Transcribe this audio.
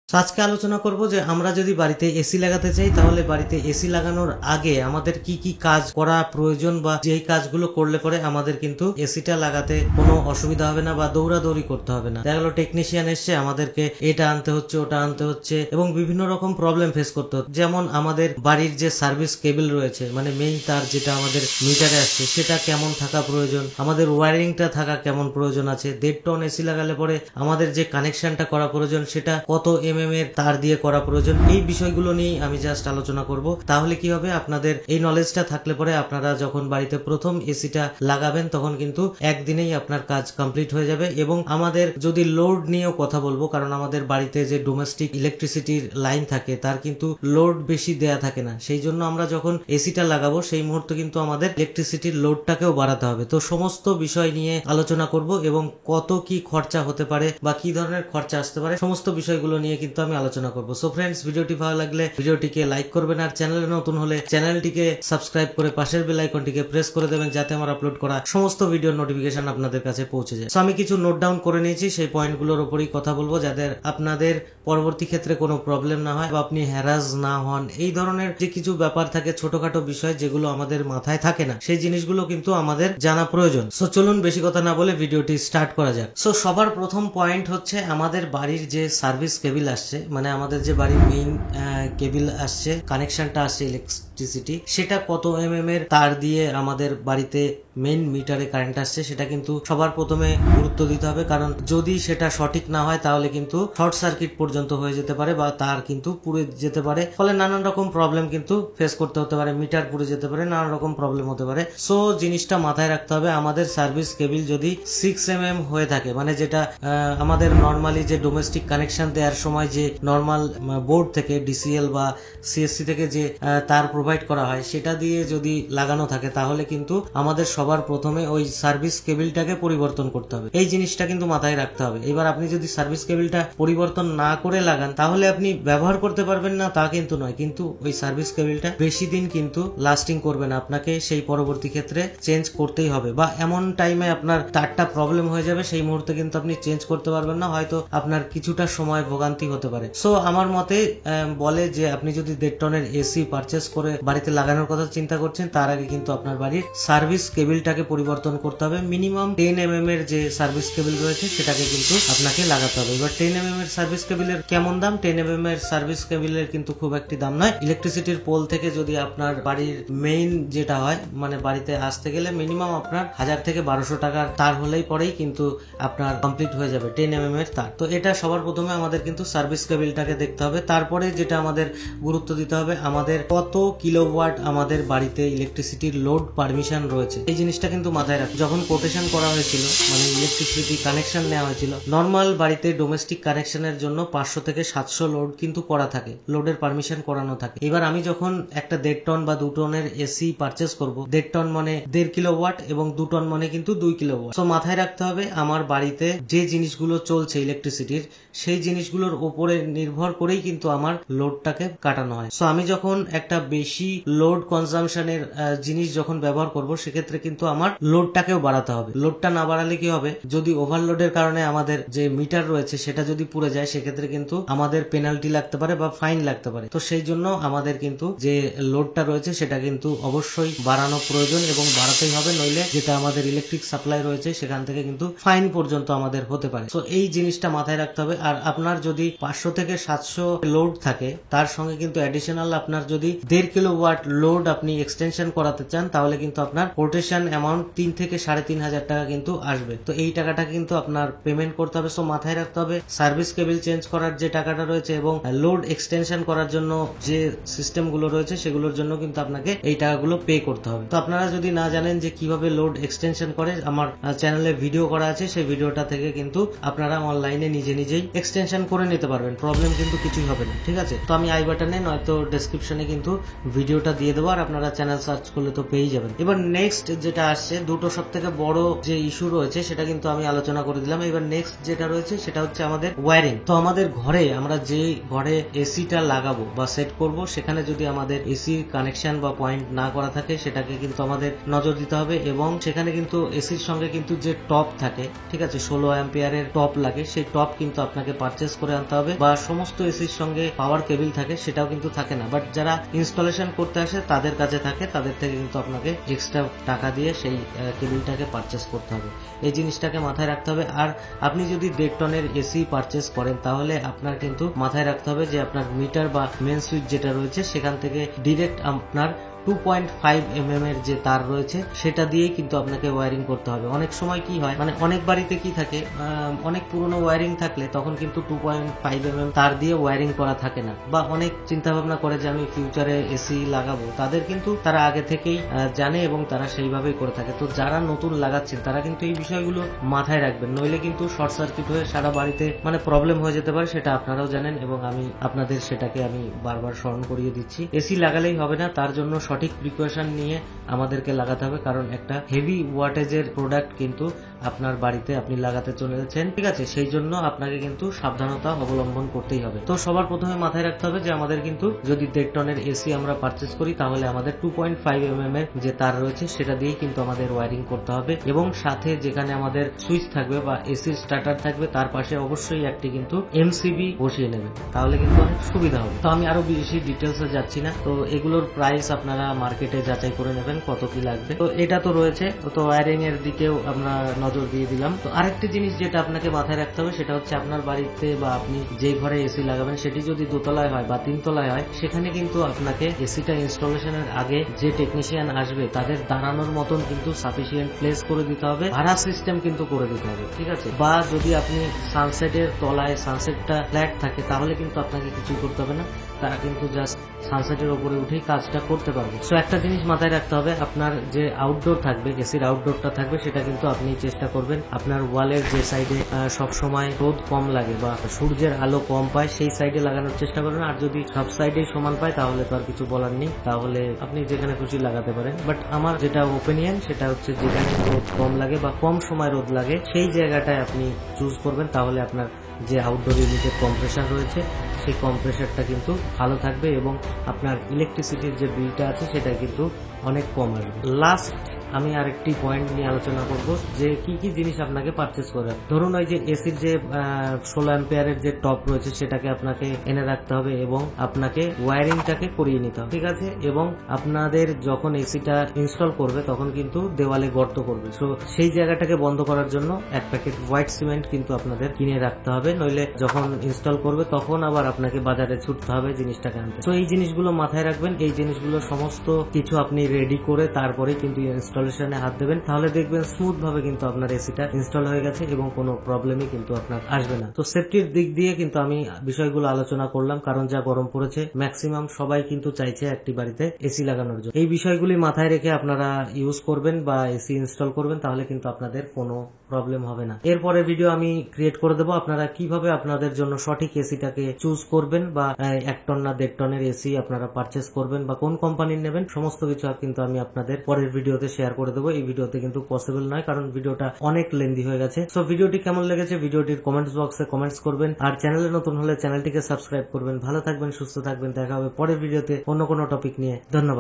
তো আজকে আলোচনা করব যে আমরা যদি বাড়িতে এসি লাগাতে চাই তাহলে বাড়িতে এসি লাগানোর আগে আমাদের কি কি কাজ করা প্রয়োজন বা যেই কাজগুলো করলে পরে আমাদের কিন্তু এসিটা লাগাতে কোনো অসুবিধা হবে না বা দৌড়াদৌড়ি করতে হবে না। দেখা গেল টেকনিশিয়ান এসছে, আমাদেরকে এটা আনতে হচ্ছে ওটা আনতে হচ্ছে এবং বিভিন্ন রকম প্রবলেম ফেস করতে হচ্ছে। যেমন আমাদের বাড়ির যে সার্ভিস কেবল রয়েছে, মানে মেইন তার যেটা আমাদের মিটারে আসছে সেটা কেমন থাকা প্রয়োজন, আমাদের ওয়ারিংটা থাকা কেমন প্রয়োজন আছে, 1.5 টন এসি লাগালে পরে আমাদের যে কানেকশনটা করা প্রয়োজন সেটা কত এর তার দিয়ে করা প্রয়োজন। এই বিষয়গুলো নিয়ে আমি জাস্ট আলোচনা করব। তাহলে কি হবে, আপনাদের এই নলেজটা থাকলে পরে আপনারা যখন বাড়িতে প্রথম এসিটা লাগাবেন তখন কিন্তু একদিনেই আপনার কাজ কমপ্লিট হয়ে যাবে। এবং আমাদের যদি লোড নিয়েও কথা বলবো, কারণ আমাদের বাড়িতে যে ডোমেস্টিক ইলেকট্রিসিটির লাইন থাকে তার কিন্তু লোড বেশি দেয়া থাকে না, সেই জন্য আমরা যখন এসিটা লাগাবো সেই মুহূর্তে কিন্তু আমাদের ইলেকট্রিসিটির লোডটাকেও বাড়াতে হবে। তো সমস্ত বিষয় নিয়ে আলোচনা করব এবং কত কি খরচা হতে পারে বা কি ধরনের খরচা আসতে পারে সমস্ত বিষয়গুলো নিয়ে কিন্তু আমি আলোচনা করব। সো ফ্রেন্ডস, ভিডিওটি ভালো লাগলে ভিডিওটিকে লাইক করবেন আর চ্যানেলে নতুন হলে চ্যানেলটিকে সাবস্ক্রাইব করে পাশের বেল আইকনটিকে প্রেস করে দেবেন যাতে আমার আপলোড করা সমস্ত ভিডিওর নোটিফিকেশন আপনাদের কাছে পৌঁছে যায়। সো আমি কিছু নোট ডাউন করে নিয়েছি, সেই পয়েন্টগুলোর উপরই কথা বলবো যাদের আপনাদের পরবর্তী ক্ষেত্রে কোনো প্রবলেম না হয় বা আপনি হ্যারাস না হন। এই ধরনের যে কিছু ব্যাপার থাকে, ছোটখাটো বিষয় যেগুলো আমাদের মাথায় থাকে না, সেই জিনিসগুলো কিন্তু আমাদের জানা প্রয়োজন। সো চলুন বেশি কথা না বলে ভিডিওটি স্টার্ট করা যাক। সো সবার প্রথম পয়েন্ট হচ্ছে আমাদের বাড়ির যে সার্ভিস কেবল আসছে, মানে আমাদের যে বাড়ির মেইন কেবল আসছে, কানেকশনটা আসছে ইলেকট্রিসিটি, সেটা কত এর তার দিয়ে আমাদের বাড়িতে মেইন মিটারে কারেন্ট আসছে সেটা কিন্তু সবার প্রথমে গুরুত্ব দিতে হবে। কারণ যদি সেটা সঠিক না হয় তাহলে কিন্তু শর্ট সার্কিট পর্যন্ত হয়ে যেতে পারে বা তার কিন্তু পুড়ে যেতে পারে, ফলে নানান রকম প্রবলেম কিন্তু ফেস করতে হতে পারে, মিটার পুড়ে যেতে পারে, নানান রকম প্রবলেম হতে পারে। সো জিনিসটা মাথায় রাখতে হবে, আমাদের সার্ভিস কেবল যদি 6 হয়ে থাকে, মানে যেটা আমাদের নর্মালি যে ডোমেস্টিক কানেকশন দেওয়ার সময় যে নর্মাল বোর্ড থেকে ডিসিএল বা সিএসসি থেকে যে তার প্রোভাইড করা হয় সেটা দিয়ে যদি লাগানো থাকে তাহলে কিন্তু আমাদের সবার প্রথমে ওই সার্ভিস কেবলটাকে পরিবর্তন করতে হবে। এই জিনিসটা কিন্তু মাথায় রাখতে হবে। এবার আপনি যদি সার্ভিস কেবলটা পরিবর্তন না করে লাগান তাহলে আপনি ব্যবহার করতে পারবেন না তা কিন্তু নয়, কিন্তু ওই সার্ভিস কেবলটা বেশি দিন কিন্তু লাস্টিং করবে না, আপনাকে সেই পরবর্তী ক্ষেত্রে চেঞ্জ করতেই হবে। বা এমন টাইমে আপনার তারটা প্রবলেম হয়ে যাবে, সেই মুহূর্তে কিন্তু আপনি চেঞ্জ করতে পারবেন না, হয়তো আপনার কিছুটা সময় ভোগান্তি হতে পারে। সো আমার মতে বলে যে আপনি যদি 1.5 টনের এসি পারচেস করে বাড়িতে লাগানোর কথা চিন্তা করছেন তার আগে কিন্তু আপনার বাড়ির সার্ভিস কেবলটাকে পরিবর্তন করতে হবে। মিনিমাম 10 এর যে সার্ভিস কেবল রয়েছে সেটাকে কিন্তু আপনাকে লাগাতে হবে। এবার 10 এর সার্ভিস কেবলের কেমন দাম? 10 এর সার্ভিস কেবলের কিন্তু খুব একটি দাম নয়। ইলেকট্রিসিটির পোল থেকে যদি আপনার বাড়ির মেইন যেটা হয়, মানে বাড়িতে আসতে গেলে মিনিমাম আপনার 1000 থেকে 1200 টাকার তার হলেই পরেই কিন্তু আপনার কমপ্লিট হয়ে যাবে 10 এর তার। তো এটা সবার প্রথমে আমাদের কিন্তু সার্ভিস কেবলটাকে দেখতে হবে। তারপরে যেটা আমাদের গুরুত্ব দিতে হবে, আমাদের কত কিলোওয়াট আমাদের বাড়িতে ইলেকট্রিসিটির লোড পারমিশন রয়েছে, এই জিনিসটা কিন্তু মাথায় রাখতে। যখন কোটেশন করা হয়েছিল, মানে ইলেকট্রিসিটি কানেকশন নেওয়া হয়েছিল, নর্মাল বাড়িতে ডোমেস্টিক কানেকশনের জন্য 500 থেকে 700 লোড কিন্তু করা থাকে, লোডের পারমিশন করানো থাকে। এবার আমি যখন একটা 1.5 টন বা 2 টনের এসি পারচেস করব, 1.5 টন মানে 1.5 কিলোওয়াট এবং 2 টন মানে কিন্তু 2 কিলোওয়াট। তো মাথায় রাখতে হবে আমার বাড়িতে যে জিনিসগুলো চলছে ইলেকট্রিসিটির, সেই জিনিসগুলোর উপরে নির্ভর করেই কিন্তু আমার লোডটাকে কাটানো হয়। সো আমি যখন একটা বেশি লোড কনজামশনের জিনিস যখন ব্যবহার করব সেক্ষেত্রে কিন্তু আমার লোডটাকেও বাড়াতে হবে। লোডটা না বাড়ালে কি হবে, যদি ওভারলোডের কারণে আমাদের যে মিটার রয়েছে সেটা যদি পুড়ে যায় সেক্ষেত্রে কিন্তু আমাদের পেনাল্টি লাগতে পারে বা ফাইন লাগতে পারে। তো সেই জন্য আমাদের কিন্তু যে লোডটা রয়েছে সেটা কিন্তু অবশ্যই বাড়ানো প্রয়োজন এবং বাড়াতেই হবে, নইলে যেটা আমাদের ইলেকট্রিক সাপ্লাই রয়েছে সেখান থেকে কিন্তু ফাইন পর্যন্ত আমাদের হতে পারে। তো এই জিনিসটা মাথায় রাখতে হবে। আর আপনার যদি 500 থেকে 700 লোড থাকে তার সঙ্গে কিন্তু অ্যাডিশনাল আপনার যদি 1.5 কিলোওয়াট লোড আপনি এক্সটেনশন করাতে চান তাহলে কিন্তু আপনার কোটেশন অ্যামাউন্ট 3 থেকে 3,500 টাকা কিন্তু আসবে। তো এই টাকাটা কিন্তু আপনার পেমেন্ট করতে হবে। সো মাথায় রাখতে হবে সার্ভিস কেবল চেঞ্জ করার যে টাকাটা রয়েছে এবং লোড এক্সটেনশন করার জন্য যে সিস্টেমগুলো রয়েছে সেগুলোর জন্য কিন্তু আপনাকে এই টাকাগুলো পে করতে হবে। তো আপনারা যদি না জানেন যে কিভাবে লোড এক্সটেনশন করে, আমার চ্যানেলে ভিডিও করা আছে, সেই ভিডিওটা থেকে কিন্তু আপনারা অনলাইনে নিজেই এক্সটেনশন করে নিতে পারবেন, প্রবলেম কিন্তু কিছুই হবে না। ঠিক আছে, তো আমি আই বাটনে নয়তো ডেসক্রিপশনে কিন্তু ভিডিওটা দিয়ে দেবো আর আপনারা চ্যানেল সার্চ করলে তো পেয়ে যাবেন। এবার নেক্সট যে যেটা আসছে, দুটো সব থেকে বড় যে ইস্যু রয়েছে সেটা কিন্তু আমি আলোচনা করে দিলাম। এবার নেক্সট যেটা রয়েছে সেটা হচ্ছে আমাদের ওয়্যারিং। তো আমাদের ঘরে আমরা যে ঘরে এসিটা লাগাবো বা সেট করব, সেখানে যদি আমাদের এসি কানেকশন বা পয়েন্ট না করা থাকে সেটাকে কিন্তু আমাদের নজর দিতে হবে। এবং সেখানে কিন্তু এসির সঙ্গে কিন্তু যে টপ থাকে, ঠিক আছে, 16 অ্যাম্পিয়ারের টপ লাগে, সেই টপ কিন্তু আপনাকে পারচেস করে আনতে হবে। বা সমস্ত এসির সঙ্গে পাওয়ার কেবিল থাকে, সেটাও কিন্তু থাকে না, বাট যারা ইনস্টলেশন করতে আসে তাদের কাছে থাকে, তাদের থেকে কিন্তু আপনাকে এক্সট্রা টাকা দিয়ে সেই কেবিলটাকে পারচেস করতে হবে। এই জিনিসটাকে মাথায় রাখতে হবে। আর আপনি যদি 1.5 টনের এসি পারচেস করেন তাহলে আপনার কিন্তু মাথায় রাখতে হবে যে আপনার মিটার বা মেন সুইচ যেটা রয়েছে সেখান থেকে ডিরেক্ট আপনার 2.5 mm এর যে তার রয়েছে সেটা দিয়েই কিন্তু আপনাকে ওয়্যারিং করতে হবে। অনেক সময় কি হয়, মানে অনেক বাড়িতে কি থাকে, অনেক পুরনো ওয়্যারিং থাকলে তখন কিন্তু 2.5 mm তার দিয়ে ওয়্যারিং করা থাকে না, বা অনেক চিন্তা ভাবনা করে যে আমি ফিউচারে এসি লাগাবো, তাদের কিন্তু তারা আগে থেকেই জানে এবং তারা সেইভাবেই করে থাকে। তো যারা নতুন লাগাচ্ছেন তারা কিন্তু এই বিষয়গুলো মাথায় রাখবেন, নইলে কিন্তু শর্ট সার্কিট হয়ে সারা বাড়িতে মানে প্রবলেম হয়ে যেতে পারে, সেটা আপনারাও জানেন এবং আমি আপনাদের সেটাকে আমি বারবার স্মরণ করিয়ে দিচ্ছি। এসি লাগালেই হবে না, তার জন্য সঠিক প্রিকশন নিয়ে আমাদেরকে লাগাতে হবে, কারণ একটা হেভি ওয়াটেজের প্রোডাক্ট কিন্তু আপনার বাড়িতে আপনি লাগাতে চলেছেন, ঠিক আছে, সেই জন্য আপনাকে কিন্তু সাবধানতা অবলম্বন করতেই হবে। তো সবার প্রথমে মাথায় রাখতে হবে যে আমাদের কিন্তু যদি 1.5 টনের এসি আমরা পারচেস করি তাহলে আমাদের 2.5 mm এর যে তার রয়েছে সেটা দিয়েই কিন্তু আমাদের ওয়্যারিং করতে হবে। এবং সাথে যেখানে আমাদের সুইচ থাকবে বা এসির স্টার্টার থাকবে তার পাশে অবশ্যই একটি কিন্তু এমসিবি বসিয়ে নেবেন, তাহলে কিন্তু অনেক সুবিধা হবে। তো আমি আরো বেশি ডিটেলসে যাচ্ছি না, তো এগুলোর প্রাইস আপনারা মার্কেটে যাচাই করে নেবেন কত কি লাগবে। তো এটা তো রয়েছে, তো ওয়্যারিং এর দিকেও আমরা নজর দিয়ে দিলাম। তো আরেকটি জিনিস যেটা আপনাকে মাথায় রাখতে হবে সেটা হচ্ছে আপনার বাড়িতে বা আপনি যে ঘরে এসি লাগাবেন সেটি যদি দোতলায় হয় বা 3 তলায় হয়, সেখানে কিন্তু আপনাকে এসিটা ইনস্টলেশনের আগে যে টেকনিশিয়ান আসবে তাদের দাঁড়ানোর মতন কিন্তু সাফিসিয়েন্ট প্লেস করে দিতে হবে, ভাড়া সিস্টেম কিন্তু করে দিতে হবে, ঠিক আছে। বা যদি আপনি সানসেটের তলায়, সানসেটটা ফ্ল্যাট থাকে, তাহলে কিন্তু আপনাকে কিছুই করতে হবে না, তারা কিন্তু জাস্ট সানসেটের উপরে উঠেই কাজটা করতে পারবে। সো একটা জিনিস মাথায় রাখতে হবে, আপনার যে আউটডোর থাকবে, এসির আউটডোরটা থাকবে, সেটা কিন্তু আপনি চেষ্টা করবেন আপনার ওয়ালের যে সাইডে সবসময় রোদ কম লাগে বা সূর্যের আলো কম পায় সেই সাইডে লাগানোর চেষ্টা করবেন। আর যদি সব সাইডে সমান পায় তাহলে তো আর কিছু বলার নেই, তাহলে আপনি যেখানে খুশি লাগাতে পারেন। বাট আমার যেটা ওপিনিয়ন সেটা হচ্ছে যেখানে রোদ কম লাগে বা কম সময় রোদ লাগে সেই জায়গাটায় আপনি চুজ করবেন, তাহলে আপনার যে আউটডোর ইউনিটের কম্প্রেসার রয়েছে সেই কম্প্রেসারটা কিন্তু ভালো থাকবে এবং আপনার ইলেকট্রিসিটির যে বিলটা আছে সেটা কিন্তু অনেক কম আসবে। লাস্ট আমি আরেকটি পয়েন্ট নিয়ে আলোচনা করব যে কি কি জিনিস আপনাকে পারচেস করে। ধরুন ওই যে এসির যে 16 অ্যাম্পিয়ারের যে টপ রয়েছে সেটাকে আপনাকে এনে রাখতে হবে এবং আপনাকে ওয়্যারিংটাকে করিয়ে নিতে হবে, ঠিক আছে। এবং আপনাদের যখন এসিটা ইনস্টল করবে তখন কিন্তু দেওয়ালে গর্ত করবে, সো সেই জায়গাটাকে বন্ধ করার জন্য এক প্যাকেট হোয়াইট সিমেন্ট কিন্তু আপনাদের কিনে রাখতে হবে, নইলে যখন ইনস্টল করবে তখন আবার আপনাকে বাজারে ছুটতে হবে জিনিসটাকে আনতে। তো এই জিনিসগুলো মাথায় রাখবেন, এই জিনিসগুলো সমস্ত কিছু আপনি রেডি করে তারপরে কিন্তু ইনস্টলেশনে হাত দেবেন, তাহলে দেখবেন স্মুথ ভাবে কিন্তু আপনার এসিটা ইনস্টল হয়ে গেছে এবং কোনো প্রবলেমই কিন্তু আপনার আসবে না। তো সেফটির দিক দিয়ে কিন্তু আমি বিষয়গুলো আলোচনা করলাম, কারণ যা গরম পড়েছে ম্যাক্সিমাম সবাই কিন্তু চাইছে একটি বাড়িতে এসি লাগানোর জন্য। এই বিষয়গুলি মাথায় রেখে আপনারা ইউজ করবেন বা এসি ইনস্টল করবেন, তাহলে কিন্তু আপনাদের কোনো প্রবলেম হবে না। এরপরে ভিডিও আমি ক্রিয়েট করে দেবো আপনারা কিভাবে আপনাদের জন্য সঠিক এসিটাকে চুজ করবেন বা 1 টন না 1.5 টনের এসি আপনারা পারচেস করবেন বা কোন কোম্পানির নেবেন, সমস্ত কিছু কিন্তু আমি আপনাদের পরের ভিডিওতে শেয়ার করে দেবো। এই ভিডিওতে কিন্তু পসিবল নয় কারণ ভিডিওটা অনেক লেন্দি হয়ে গেছে। সো ভিডিওটি কেমন লেগেছে ভিডিওটির কমেন্টস বক্সে কমেন্টস করবেন, আর চ্যানেলে নতুন হলে চ্যানেলটিকে সাবস্ক্রাইব করবেন। ভালো থাকবেন, সুস্থ থাকবেন, দেখা হবে পরের ভিডিওতে অন্য কোনো টপিক নিয়ে। ধন্যবাদ।